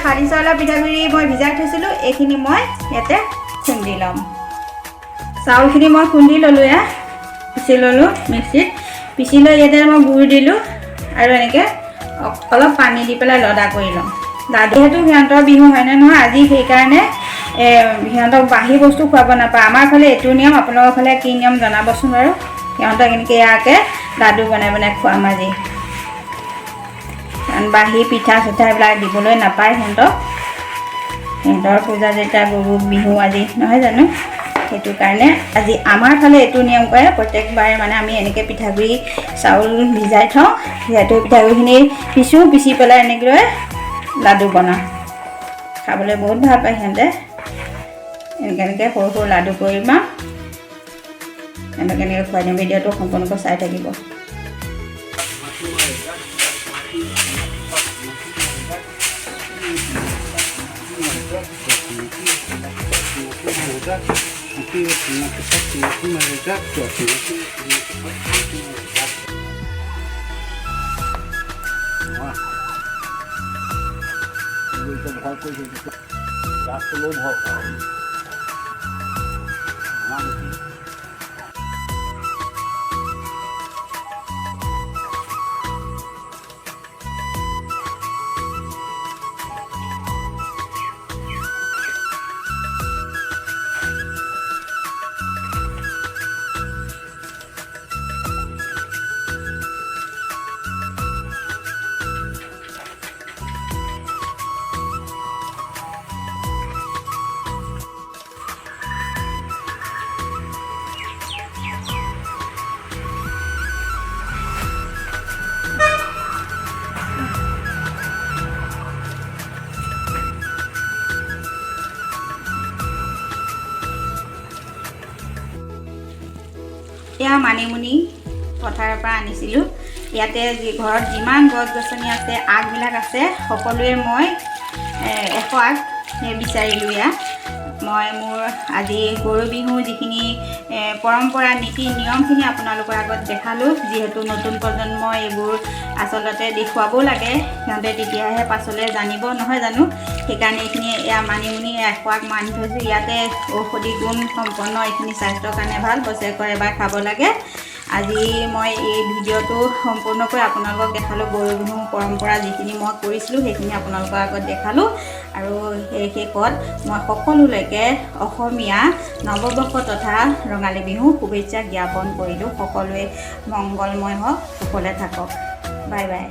খালি চাউলৰ পিঠাগুড়ি মই ভিজাই থৈছিলোঁ এইখিনি মই ইয়াতে খুন্দি ল'ম চাউলখিনি মই খুন্দি ল'লোঁ পিচি ল'লোঁ মিক্সিত পিচি লৈ ইয়াতে মই গুড় দিলোঁ আৰু এনেকৈ অলপ পানী দি পেলাই লদা কৰি ল'ম যিহেতু সিহঁতৰ বিহু হয়নে নহয় আজি সেইকাৰণে সিহঁতক বাঢ়ি বস্তু খুৱাব নাপায় আমাৰ ফালে এইটো নিয়ম আপোনালোকৰ ফালে কি নিয়ম জনাবচোন বাৰু সিহঁতক এনেকৈ ইয়াকে লাডু বনাই বনাই খুৱাম আজি কাৰণ বাঢ়ি পিঠা চিঠা এইবিলাক দিবলৈ নাপায় সিহঁতৰ পূজা যেতিয়া গৰু বিহু আজি নহয় জানো সেইটো কাৰণে আজি আমাৰ ফালে এইটো নিয়ম কৰে প্ৰত্যেকবাৰে মানে আমি এনেকৈ পিঠাগুড়ি চাউল ভিজাই থওঁ যিহেতু পিঠাগুড়িখিনি পিচি পেলাই এনেকৈ লাডু বনাওঁ খাবলৈ বহুত ভাল পায় সিহঁতে এনেকৈ সৰু সৰু লাডু কৰিম এনেকৈ খুৱাই দিম ভিডিঅ'টো সম্পূৰ্ণকৈ চাই থাকিব এয়া মানিমুনি পথাৰৰ পৰা আনিছিলোঁ ইয়াতে ঘৰত যিমান গছ গছনি আছে আগবিলাক আছে সকলোৱে মই 100 আগ বিচাৰিলোঁ মই মোৰ আজি গৰু বিহু যিখিনি পৰম্পৰা নীতি নিয়মখিনি আপোনালোকৰ আগত দেখালোঁ যিহেতু নতুন প্ৰজন্মই এইবোৰ আচলতে দেখুৱাব লাগে সিহঁতে তেতিয়াহে পাছলৈ জানিব নহয় জানো সেইকাৰণে এইখিনি এয়া মানিমুনি 100 আগ মানি থৈছোঁ ইয়াতে ঔষধি গুণ সম্পন্ন এইখিনি স্বাস্থ্যৰ কাৰণে ভাল বছৰেকৰ এবাৰ খাব লাগে আজি মই এই ভিডিঅ'টো সম্পূৰ্ণকৈ আপোনালোকক দেখালোঁ গৰু বিহু পৰম্পৰা যিখিনি মই কৰিছিলোঁ সেইখিনি আপোনালোকৰ আগত দেখালোঁ আৰু সেই শেষত মই সকলোলৈকে অসমীয়া নৱবৰ্ষ তথা ৰঙালী বিহু শুভেচ্ছা জ্ঞাপন কৰিলোঁ সকলোৱে মংগলময় হওক কুশলে থাকক বাই বাই